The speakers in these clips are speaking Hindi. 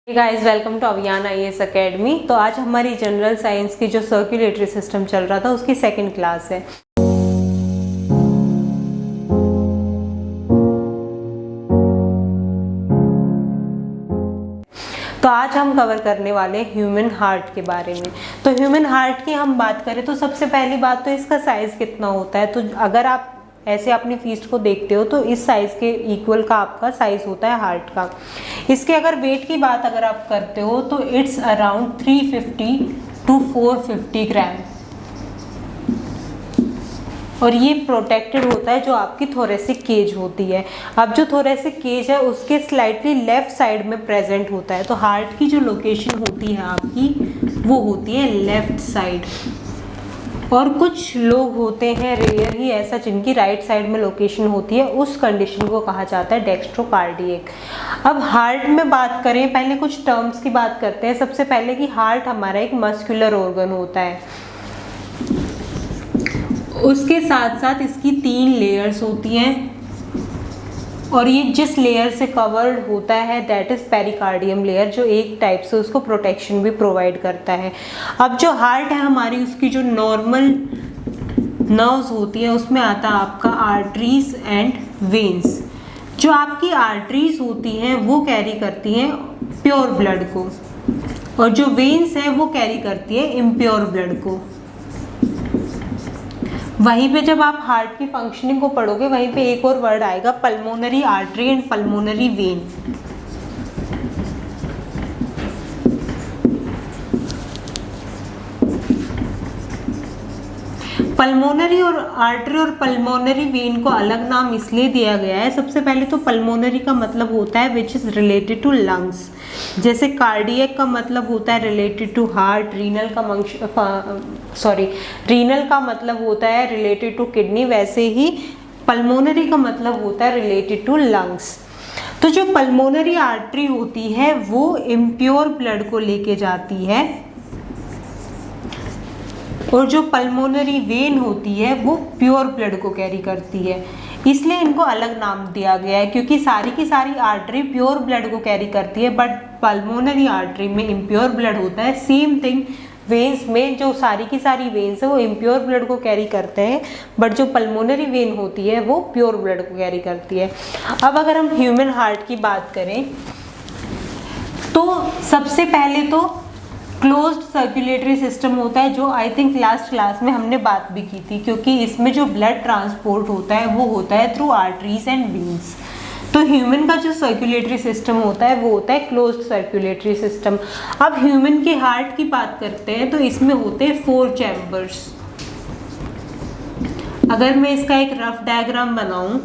Guys welcome to Aviyan IAS Academy. तो आज हमारी जनरल साइंस की जो सर्कुलेटरी सिस्टम चल रहा था उसकी सेकंड क्लास है। तो आज हम कवर करने वाले ह्यूमन हार्ट के बारे में। तो ह्यूमन हार्ट की हम बात करें तो सबसे पहली बात तो इसका साइज कितना होता है। तो अगर आप ऐसे अपनी फीस्ट को देखते हो तो इस साइज के इक्वल का आपका साइज होता है हार्ट का। इसके अगर वेट की बात अगर आप करते हो तो इट्स अराउंड 350 to 450 ग्राम। और ये प्रोटेक्टेड होता है जो आपकी थोरेसिक केज होती है। अब जो थोरेसिक केज है उसके स्लाइटली लेफ्ट साइड में प्रेजेंट होता है। तो हार्ट की जो लोकेशन होती है आपकी वो होती है लेफ्ट साइड। और कुछ लोग होते हैं रेयर ही ऐसा जिनकी राइट साइड में लोकेशन होती है, उस कंडीशन को कहा जाता है डेक्स्ट्रोकार्डियक। अब हार्ट में बात करें, पहले कुछ टर्म्स की बात करते हैं। सबसे पहले कि हार्ट हमारा एक मस्कुलर ऑर्गन होता है। उसके साथ साथ इसकी 3 लेयर्स होती हैं और ये जिस लेयर से कवर्ड होता है दैट इज पेरिकार्डियम लेयर, जो एक टाइप से उसको प्रोटेक्शन भी प्रोवाइड करता है। अब जो हार्ट है हमारी, उसकी जो नॉर्मल नर्व्स होती है उसमें आता है आपका आर्टरीज एंड वेन्स। जो आपकी आर्टरीज होती हैं वो कैरी करती हैं प्योर ब्लड को और जो वेन्स है वो कैरी करती है इम्प्योर ब्लड को। वहीं पे जब आप हार्ट की फंक्शनिंग को पढ़ोगे वहीं पे एक और वर्ड आएगा, pulmonary artery and pulmonary vein. Pulmonary और आर्टरी और पल्मोनरी वेन को अलग नाम इसलिए दिया गया है। सबसे पहले तो पल्मोनरी का मतलब होता है which is related to lungs, जैसे कार्डियक का मतलब होता है रिलेटेड टू हार्ट, रीनल का मतलब होता है रिलेटेड टू किडनी, वैसे ही पल्मोनरी का मतलब होता है रिलेटेड टू लंग्स। तो जो पल्मोनरी आर्टरी होती है वो इम्प्योर ब्लड को लेके जाती है और जो पल्मोनरी वेन होती है वो प्योर ब्लड को कैरी करती है। इसलिए इनको अलग नाम दिया गया है क्योंकि सारी की सारी आर्टरी प्योर ब्लड को कैरी करती है, बट पल्मोनरी आर्टरी में इम्प्योर ब्लड होता है। सेम थिंग वेन्स में, जो सारी की सारी वेन्स है वो इम्प्योर ब्लड को कैरी करते हैं, बट जो पल्मोनरी वेन होती है वो प्योर ब्लड को कैरी करती है। अब अगर हम ह्यूमन हार्ट की बात करें तो सबसे पहले तो क्लोज्ड सर्कुलेटरी सिस्टम होता है, जो आई थिंक लास्ट क्लास में हमने बात भी की थी, क्योंकि इसमें जो ब्लड ट्रांसपोर्ट होता है वो होता है थ्रू आर्टरीज एंड वेन्स। तो ह्यूमन का जो सर्कुलेटरी सिस्टम होता है वो होता है क्लोज्ड सर्कुलेटरी सिस्टम। अब ह्यूमन के हार्ट की बात करते हैं तो इसमें होते हैं 4 चैम्बर्स। अगर मैं इसका एक रफ डायग्राम बनाऊं,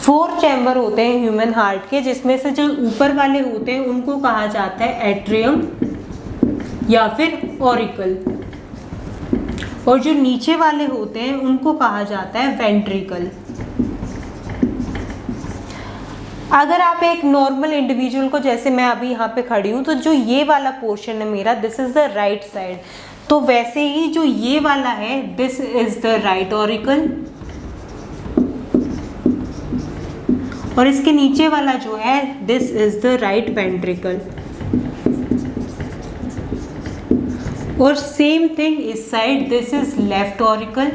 फोर चैम्बर होते हैं ह्यूमन हार्ट के, जिसमें से जो ऊपर वाले होते हैं उनको कहा जाता है एट्रियम या फिर ऑरिकल, और जो नीचे वाले होते हैं उनको कहा जाता है वेंट्रिकल। अगर आप एक नॉर्मल इंडिविजुअल को, जैसे मैं अभी यहाँ पे खड़ी हूँ, तो जो ये वाला पोर्शन है मेरा, this is the right side, तो वैसे ही जो ये वाला है this is the right auricle, और इसके नीचे वाला जो है this is the right ventricle. और सेम थिंग इस side, this is left auricle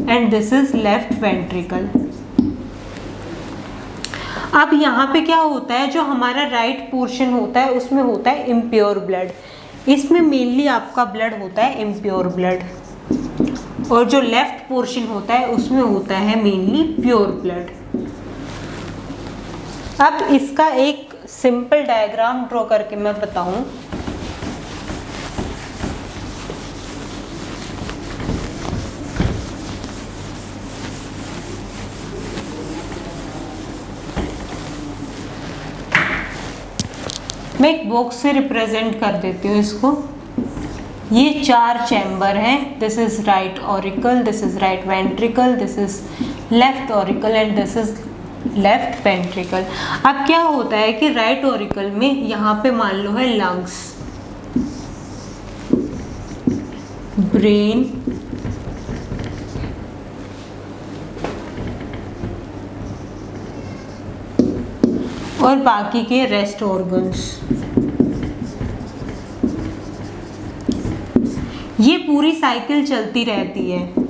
and this is left ventricle. अब यहाँ पे क्या होता है, जो हमारा राइट पोर्शन होता है उसमें होता है इम्प्योर ब्लड। इसमें मेनली आपका ब्लड होता है इम्प्योर ब्लड, और जो लेफ्ट पोर्शन होता है उसमें होता है मेनली प्योर ब्लड। अब इसका एक सिंपल डायग्राम ड्रॉ करके मैं बताऊं, मैं एक बॉक्स से रिप्रेजेंट कर देती हूँ इसको। ये 4 चैम्बर हैं, this is right auricle, this is right ventricle, this is left auricle and this is left ventricle. अब क्या होता है कि राइट ऑरिकल में यहाँ पे मान लो है लंग्स, ब्रेन, और बाकी के रेस्ट ऑर्गन्स। ये पूरी साइकिल चलती रहती है।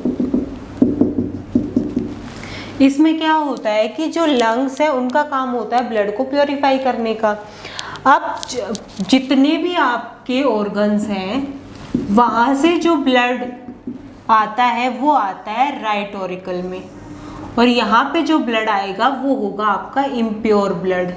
इसमें क्या होता है कि जो लंग्स है उनका काम होता है ब्लड को प्योरीफाई करने का। अब जितने भी आपके ऑर्गन्स हैं वहाँ से जो ब्लड आता है वो आता है राइट ऑरिकल में, और यहाँ पे जो ब्लड आएगा वो होगा आपका इम्प्योर ब्लड।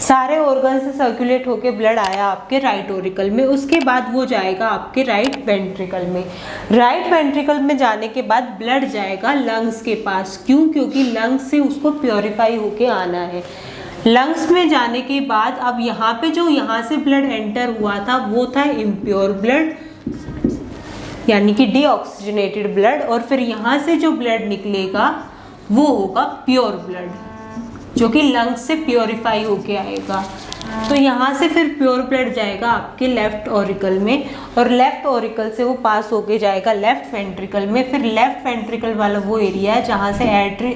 सारे ऑर्गन से सर्कुलेट होके ब्लड आया आपके राइट ऑरिकल में, उसके बाद वो जाएगा आपके राइट वेंट्रिकल में। राइट वेंट्रिकल में जाने के बाद ब्लड जाएगा लंग्स के पास। क्यों? क्योंकि लंग्स से उसको प्योरीफाई होके आना है। लंग्स में जाने के बाद अब यहाँ पे जो यहाँ से ब्लड एंटर हुआ था वो था इम्प्योर ब्लड, यानी कि डीऑक्सीजनेटेड ब्लड, और फिर यहाँ से जो ब्लड निकलेगा वो होगा प्योर ब्लड, जो कि लंग्स से प्योरीफाई होके आएगा। तो यहाँ से फिर प्योर ब्लड जाएगा आपके लेफ्ट ऑरिकल में, और लेफ्ट ऑरिकल से वो पास होके जाएगा लेफ्ट वेंट्रिकल में। फिर लेफ्ट वेंट्रिकल वाला वो एरिया है जहाँ से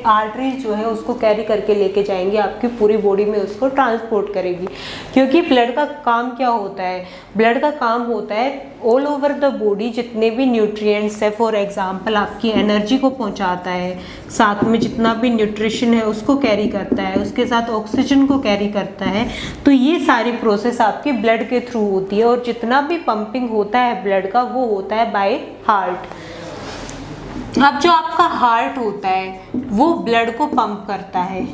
आर्टरीज जो है उसको कैरी करके लेके जाएंगे, आपकी पूरी बॉडी में उसको ट्रांसपोर्ट करेगी। क्योंकि ब्लड का काम क्या होता है? ब्लड का काम होता है ऑल ओवर द बॉडी जितने भी न्यूट्रिएंट्स है, फॉर एग्जांपल आपकी एनर्जी को पहुंचाता है, साथ में जितना भी न्यूट्रिशन है उसको कैरी करता है, उसके साथ ऑक्सीजन को कैरी करता है। तो ये सारी प्रोसेस आपके ब्लड के थ्रू होती है, और जितना भी पंपिंग होता है ब्लड का वो होता है बाय हार्ट। अब जो आपका हार्ट होता है वो ब्लड को पंप करता है,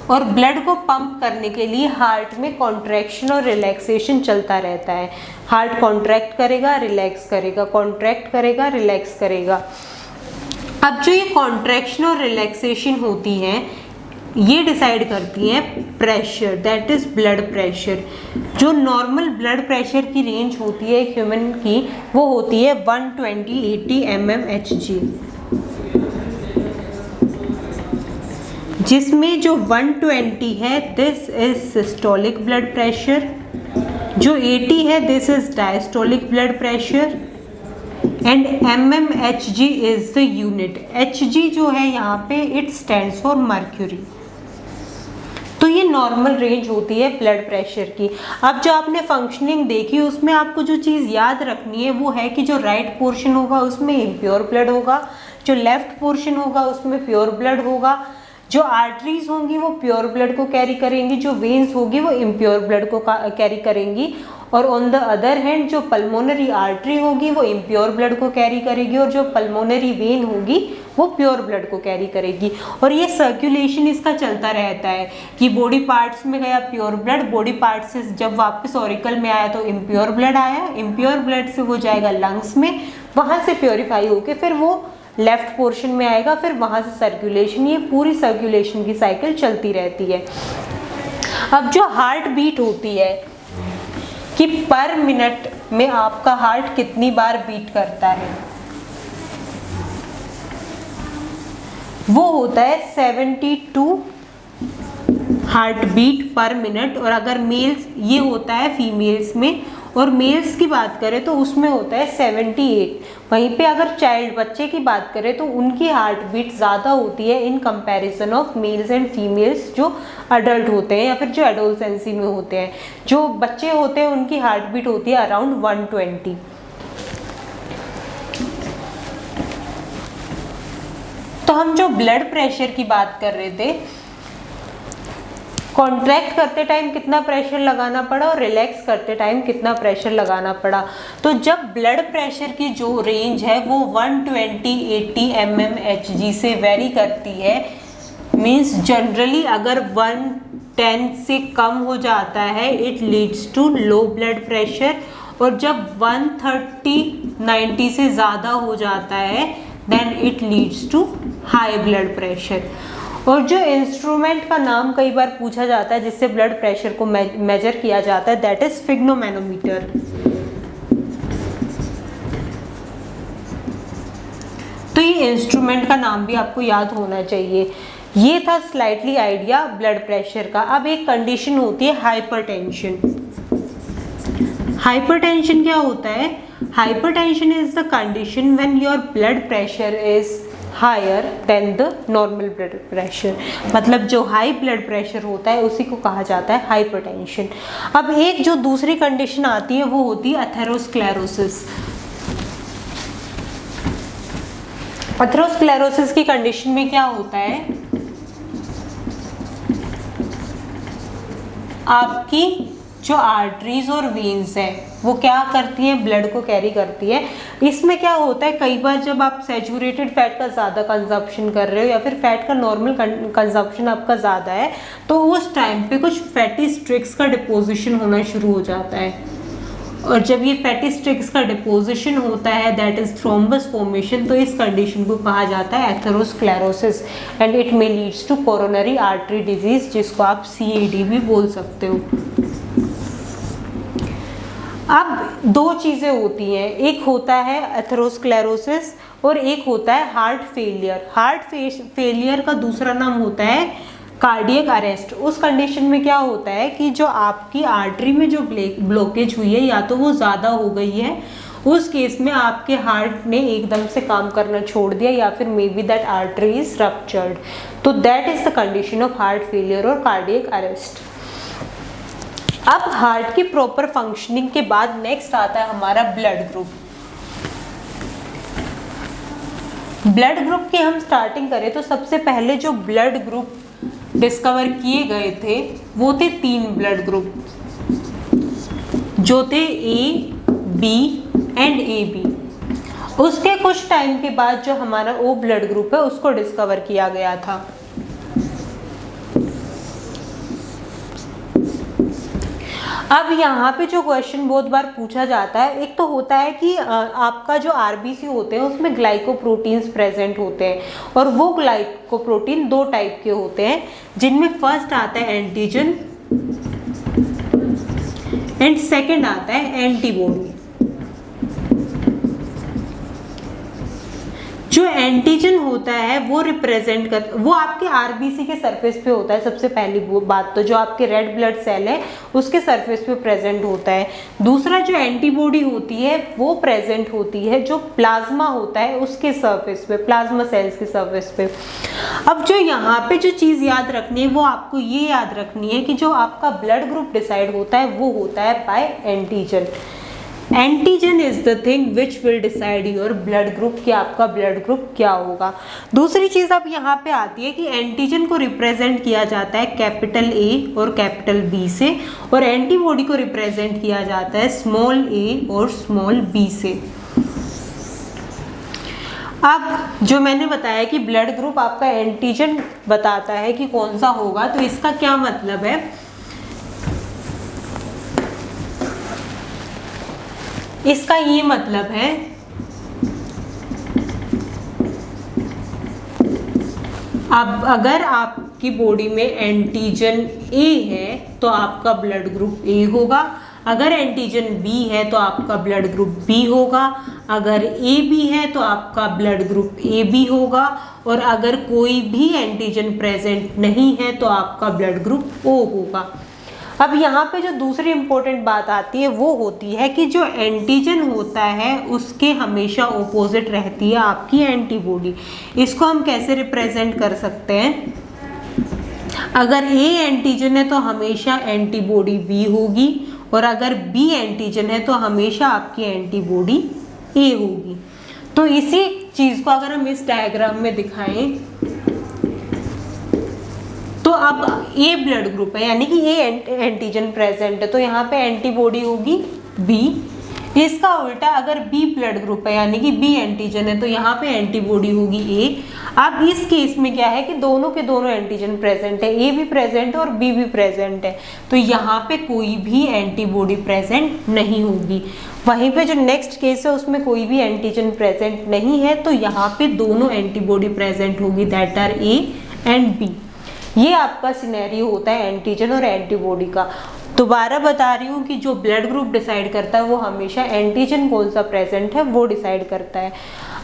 और ब्लड को पंप करने के लिए हार्ट में कॉन्ट्रैक्शन और रिलैक्सेशन चलता रहता है। हार्ट कॉन्ट्रैक्ट करेगा, रिलैक्स करेगा, कॉन्ट्रैक्ट करेगा, रिलैक्स करेगा। अब जो ये कॉन्ट्रैक्शन और रिलैक्सेशन होती हैं ये डिसाइड करती है pressure, that is blood pressure. जो नॉर्मल ब्लड प्रेशर की रेंज होती है ह्यूमन की वो होती है 120/80 mmHg, जिसमें जो 120 है this is systolic blood pressure, जो 80 है this is diastolic blood pressure, and mmHg is the unit. Hg जो है यहाँ पे इट स्टैंड्स फॉर मर्क्यूरी। तो ये नॉर्मल रेंज होती है ब्लड प्रेशर की। अब जो आपने फंक्शनिंग देखी उसमें आपको जो चीज़ याद रखनी है वो है कि जो राइट पोर्शन होगा उसमें इम्प्योर ब्लड होगा, जो लेफ्ट पोर्शन होगा उसमें प्योर ब्लड होगा, जो आर्टरीज होंगी वो प्योर ब्लड को कैरी करेंगी, जो वेन्स होगी वो इम्प्योर ब्लड को कैरी करेंगी, और ऑन द अदर हैंड जो पल्मोनरी आर्टरी होगी वो इम्प्योर ब्लड को कैरी करेगी, और जो पल्मोनरी वेन होगी वो प्योर ब्लड को कैरी करेगी। और ये सर्कुलेशन इसका चलता रहता है कि बॉडी पार्ट्स में गया प्योर ब्लड, बॉडी पार्ट्स से जब वापस ऑरिकल में आया तो इम्प्योर ब्लड आया, इम्प्योर ब्लड से वो जाएगा लंग्स में, वहाँ से प्योरीफाई होके फिर वो लेफ्ट पोर्शन में आएगा, फिर वहाँ से सर्कुलेशन, ये पूरी सर्कुलेशन की साइकिल चलती रहती है। अब जो हार्ट बीट होती है कि पर मिनट में आपका हार्ट कितनी बार बीट करता है, वो होता है 72 हार्ट बीट पर मिनट। और अगर मेल्स, ये होता है फीमेल्स में, और मेल्स की बात करें तो उसमें होता है 78। वहीं पे अगर चाइल्ड, बच्चे की बात करें तो उनकी हार्ट बीट ज़्यादा होती है in comparison of males and females जो अडल्ट होते हैं या फिर जो एडोलसेंसी में होते हैं। जो बच्चे होते हैं उनकी हार्ट बीट होती है अराउंड 120। तो हम जो ब्लड प्रेशर की बात कर रहे थे, कॉन्ट्रैक्ट करते टाइम कितना प्रेशर लगाना पड़ा और रिलैक्स करते टाइम कितना प्रेशर लगाना पड़ा। तो जब ब्लड प्रेशर की जो रेंज है वो 120/80 mmHg से वेरी करती है, मीन्स जनरली अगर 110 से कम हो जाता है it leads to low blood pressure, और जब 130/90 से ज़्यादा हो जाता है then it leads to high blood pressure. और जो इंस्ट्रूमेंट का नाम कई बार पूछा जाता है जिससे ब्लड प्रेशर को मेजर किया जाता है, दैट इज स्फिग्नोमैनोमीटर। तो ये इंस्ट्रूमेंट का नाम भी आपको याद होना चाहिए। ये था स्लाइटली आइडिया ब्लड प्रेशर का। अब एक कंडीशन होती है हाइपरटेंशन। हाइपरटेंशन क्या होता है? Hypertension is the condition when your blood pressure is higher than the normal blood pressure, मतलब जो हाई ब्लड प्रेशर होता है उसी को कहा जाता है हाइपरटेंशन। अब एक जो दूसरी कंडीशन आती है वो होती है एथेरोस्क्लेरोसिस। एथेरोस्क्लेरोसिस की कंडीशन में क्या होता है, आपकी जो आर्टरीज और वेन्स है वो क्या करती है, ब्लड को कैरी करती है। इसमें क्या होता है, कई बार जब आप सैचुरेटेड फैट का ज़्यादा कंजप्शन कर रहे हो या फिर फैट का नॉर्मल कंजप्शन आपका ज़्यादा है तो उस टाइम पे कुछ फैटी स्ट्रिक्स का डिपोजिशन होना शुरू हो जाता है, और जब ये फैटी स्ट्रिक्स का डिपोजिशन होता है दैट इज थ्रोम्बस फॉर्मेशन, तो इस कंडीशन को कहा जाता है atherosclerosis and it may leads to coronary artery disease, जिसको आप CAD भी बोल सकते हो। अब दो चीज़ें होती हैं, एक होता है एथेरोस्क्लेरोसिस और एक होता है हार्ट फेलियर। हार्ट फेलियर का दूसरा नाम होता है कार्डियक अरेस्ट। उस कंडीशन में क्या होता है कि जो आपकी आर्टरी में जो ब्लॉकेज हुई है या तो वो ज़्यादा हो गई है, उस केस में आपके हार्ट ने एकदम से काम करना छोड़ दिया या फिर maybe that artery is ruptured, तो that is the condition of heart failure और कार्डियक अरेस्ट। अब हार्ट की प्रॉपर फंक्शनिंग के बाद नेक्स्ट आता है हमारा ब्लड ग्रुप। ब्लड ग्रुप की हम स्टार्टिंग करें तो सबसे पहले जो ब्लड ग्रुप डिस्कवर किए गए थे वो थे 3 ब्लड ग्रुप, जो थे A, B एंड AB। उसके कुछ टाइम के बाद जो हमारा O ब्लड ग्रुप है उसको डिस्कवर किया गया था। अब यहाँ पे जो क्वेश्चन बहुत बार पूछा जाता है, एक तो होता है कि आपका जो RBC होते हैं उसमें ग्लाइकोप्रोटीन्स प्रेजेंट होते हैं, और वो ग्लाइकोप्रोटीन 2 टाइप के होते हैं, जिनमें फर्स्ट आता है एंटीजन एंड सेकंड आता है एंटीबॉडी। जो एंटीजन होता है वो रिप्रेजेंट कर, वो आपके RBC के सरफेस पे होता है। सबसे पहली बात तो जो आपके रेड ब्लड सेल है उसके सरफेस पे प्रेजेंट होता है। दूसरा जो एंटीबॉडी होती है वो प्रेजेंट होती है जो प्लाज्मा होता है उसके सरफेस पे, प्लाज्मा सेल्स के सरफेस पे। अब जो यहाँ पे जो चीज़ याद रखनी है वो आपको ये याद रखनी है कि जो आपका ब्लड ग्रुप डिसाइड होता है वो होता है by antigen. Antigen is the thing which will decide your blood group, कि आपका ब्लड ग्रुप क्या होगा। दूसरी चीज़ अब यहाँ पे आती है कि एंटीजन को रिप्रेजेंट किया जाता है कैपिटल A और कैपिटल B से, और एंटीबॉडी को रिप्रेजेंट किया जाता है स्मॉल a और स्मॉल b से। अब जो मैंने बताया कि ब्लड ग्रुप आपका एंटीजन बताता है कि कौन सा होगा, तो इसका क्या मतलब है, इसका ये मतलब है अब अगर आपकी बॉडी में एंटीजन A है तो आपका ब्लड ग्रुप A होगा, अगर एंटीजन B है तो आपका ब्लड ग्रुप B होगा, अगर AB है तो आपका ब्लड ग्रुप AB होगा, और अगर कोई भी एंटीजन प्रेजेंट नहीं है तो आपका ब्लड ग्रुप O होगा। अब यहाँ पे जो दूसरी इंपॉर्टेंट बात आती है वो होती है कि जो एंटीजन होता है उसके हमेशा ऑपोजिट रहती है आपकी एंटीबॉडी। इसको हम कैसे रिप्रेजेंट कर सकते हैं, अगर A एंटीजन है तो हमेशा एंटीबॉडी B होगी, और अगर B एंटीजन है तो हमेशा आपकी एंटीबॉडी A होगी। तो इसी चीज़ को अगर हम इस डायग्राम में दिखाएं तो अब A ब्लड ग्रुप है यानी कि A एंटीजन प्रेजेंट है तो यहाँ पे एंटीबॉडी होगी B। इसका उल्टा अगर B ब्लड ग्रुप है यानी कि B एंटीजन है तो यहाँ पे एंटीबॉडी होगी A। अब इस केस में क्या है कि दोनों के दोनों एंटीजन प्रेजेंट है, A भी प्रेजेंट है और B भी प्रेजेंट है, तो यहाँ पे कोई भी एंटीबॉडी प्रेजेंट नहीं होगी। वहीं पे जो नेक्स्ट केस है उसमें कोई भी एंटीजन प्रेजेंट नहीं है तो यहाँ पे दोनों एंटीबॉडी प्रेजेंट होगी, that are A and B। ये आपका सिनेरियो होता है एंटीजन और एंटीबॉडी का। दोबारा बता रही हूँ कि जो ब्लड ग्रुप डिसाइड करता है वो हमेशा एंटीजन कौन सा प्रेजेंट है वो डिसाइड करता है।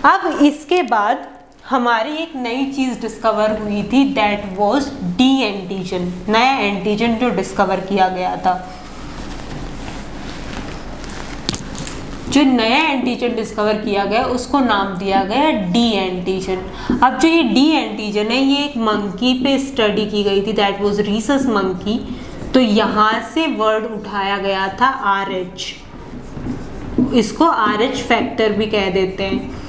अब इसके बाद हमारी एक नई चीज़ डिस्कवर हुई थी, दैट वाज D एंटीजन, नया एंटीजन जो डिस्कवर किया गया था। जो नया एंटीजन डिस्कवर किया गया उसको नाम दिया गया डी एंटीजन। अब जो ये डी एंटीजन है ये एक मंकी पे स्टडी की गई थी, दैट वाज रीसस मंकी। तो यहाँ से वर्ड उठाया गया था RH, इसको RH फैक्टर भी कह देते हैं।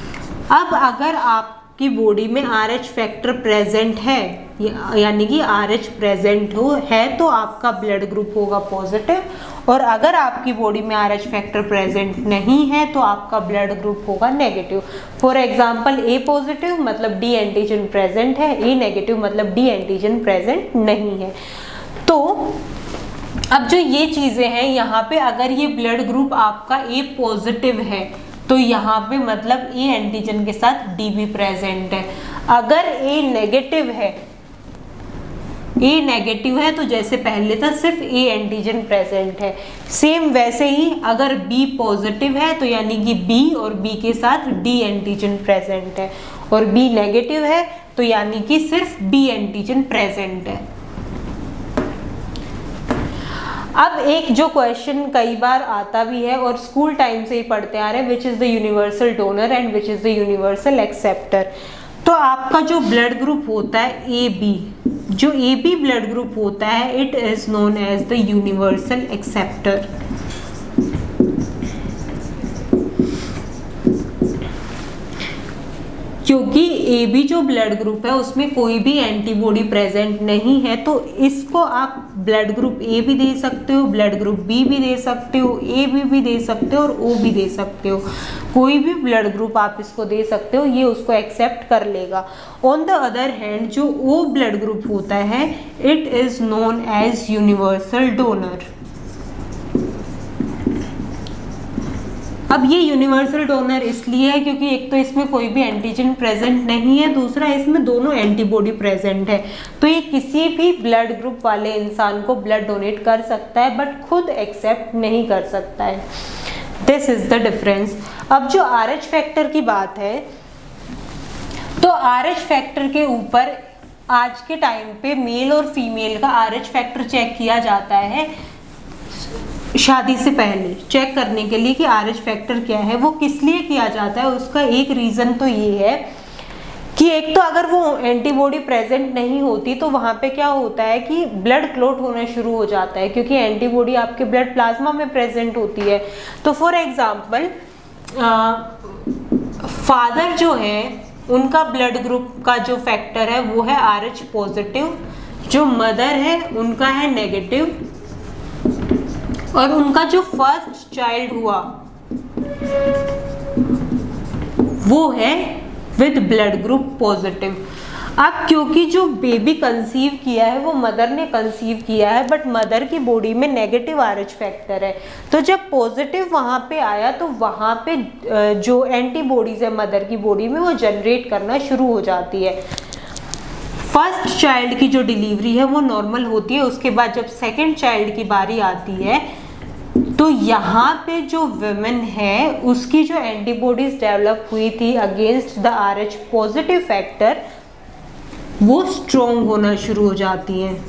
अब अगर आपकी बॉडी में RH फैक्टर प्रेजेंट है, यानी कि RH प्रेजेंट है तो आपका ब्लड ग्रुप होगा पॉजिटिव, और अगर आपकी बॉडी में RH फैक्टर प्रेजेंट नहीं है तो आपका ब्लड ग्रुप होगा negative. For example A positive मतलब डी एंटीजन प्रेजेंट है, A नेगेटिव मतलब डी एंटीजन प्रेजेंट नहीं है। तो अब जो ये चीजें हैं यहाँ पे, अगर ये ब्लड ग्रुप आपका A पॉजिटिव है तो यहाँ पे मतलब A एंटीजन के साथ D भी प्रेजेंट है। अगर A नेगेटिव है तो जैसे पहले था सिर्फ A एंटीजन प्रेजेंट है। सेम वैसे ही अगर B पॉजिटिव है तो यानी कि B और B के साथ D एंटीजन प्रेजेंट है, और B नेगेटिव है तो यानी कि सिर्फ B एंटीजन प्रेजेंट है। अब एक जो क्वेश्चन कई बार आता भी है और स्कूल टाइम से ही पढ़ते आ रहे हैं, which is the universal donor and which is the universal acceptor. तो आपका जो ब्लड ग्रुप होता है AB, जो AB ब्लड ग्रुप होता है, it is known as the universal acceptor. क्योंकि AB जो ब्लड ग्रुप है उसमें कोई भी एंटीबॉडी प्रेजेंट नहीं है, तो इसको आप ब्लड ग्रुप A भी दे सकते हो, ब्लड ग्रुप B भी दे सकते हो, AB भी दे सकते हो और O भी दे सकते हो। कोई भी ब्लड ग्रुप आप इसको दे सकते हो, ये उसको एक्सेप्ट कर लेगा। ऑन द अदर हैंड जो O ब्लड ग्रुप होता है, it is known as universal donor. अब ये यूनिवर्सल डोनर इसलिए है क्योंकि एक तो इसमें कोई भी एंटीजन प्रेजेंट नहीं है, दूसरा इसमें दोनों एंटीबॉडी प्रेजेंट है। तो ये किसी भी ब्लड ग्रुप वाले इंसान को ब्लड डोनेट कर सकता है बट खुद एक्सेप्ट नहीं कर सकता है। This is the difference. अब जो RH फैक्टर की बात है, तो RH फैक्टर के ऊपर आज के टाइम पे मेल और फीमेल का RH फैक्टर चेक किया जाता है शादी से पहले, चेक करने के लिए कि RH फैक्टर क्या है। वो किस लिए किया जाता है, उसका एक रीज़न तो ये है कि एक तो अगर वो एंटीबॉडी प्रेजेंट नहीं होती तो वहाँ पे क्या होता है कि ब्लड क्लॉट होना शुरू हो जाता है, क्योंकि एंटीबॉडी आपके ब्लड प्लाज्मा में प्रेजेंट होती है। तो फॉर एग्जांपल फादर जो है उनका ब्लड ग्रुप का जो फैक्टर है वो है RH पॉजिटिव, जो मदर है उनका है नेगेटिव, और उनका जो फर्स्ट चाइल्ड हुआ वो है विद ब्लड ग्रुप पॉजिटिव। अब क्योंकि जो बेबी कंसीव किया है वो मदर ने कंसीव किया है, बट मदर की बॉडी में नेगेटिव RH फैक्टर है, तो जब पॉजिटिव वहाँ पे आया तो वहाँ पे जो एंटीबॉडीज है मदर की बॉडी में वो जनरेट करना शुरू हो जाती है। फर्स्ट चाइल्ड की जो डिलीवरी है वो नॉर्मल होती है, उसके बाद जब सेकेंड चाइल्ड की बारी आती है तो यहाँ पे जो वुमेन है उसकी जो एंटीबॉडीज डेवलप हुई थी against the RH positive factor वो स्ट्रॉन्ग होना शुरू हो जाती हैं,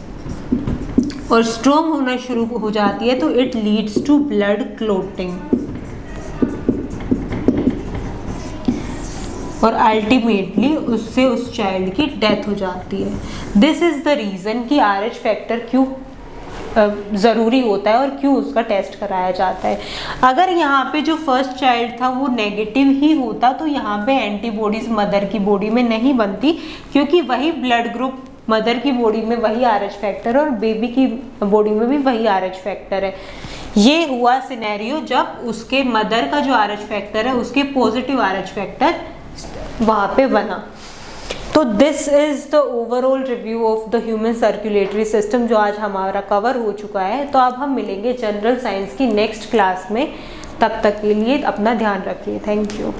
और स्ट्रॉन्ग होना शुरू हो जाती है तो it leads to blood clotting, और अल्टीमेटली उससे उस चाइल्ड की डेथ हो जाती है। दिस इज द रीज़न कि RH फैक्टर क्यों ज़रूरी होता है और क्यों उसका टेस्ट कराया जाता है। अगर यहाँ पे जो फर्स्ट चाइल्ड था वो नेगेटिव ही होता तो यहाँ पे एंटीबॉडीज मदर की बॉडी में नहीं बनती, क्योंकि वही ब्लड ग्रुप मदर की बॉडी में वही RH फैक्टर और बेबी की बॉडी में भी वही RH फैक्टर है। ये हुआ सिनेरियो जब उसके मदर का जो RH फैक्टर है उसके पॉजिटिव RH फैक्टर वहाँ पे बना। तो this is the overall review of the human circulatory system जो आज हमारा कवर हो चुका है। तो अब हम मिलेंगे जनरल साइंस की नेक्स्ट क्लास में, तब तक के लिए अपना ध्यान रखिए। Thank you.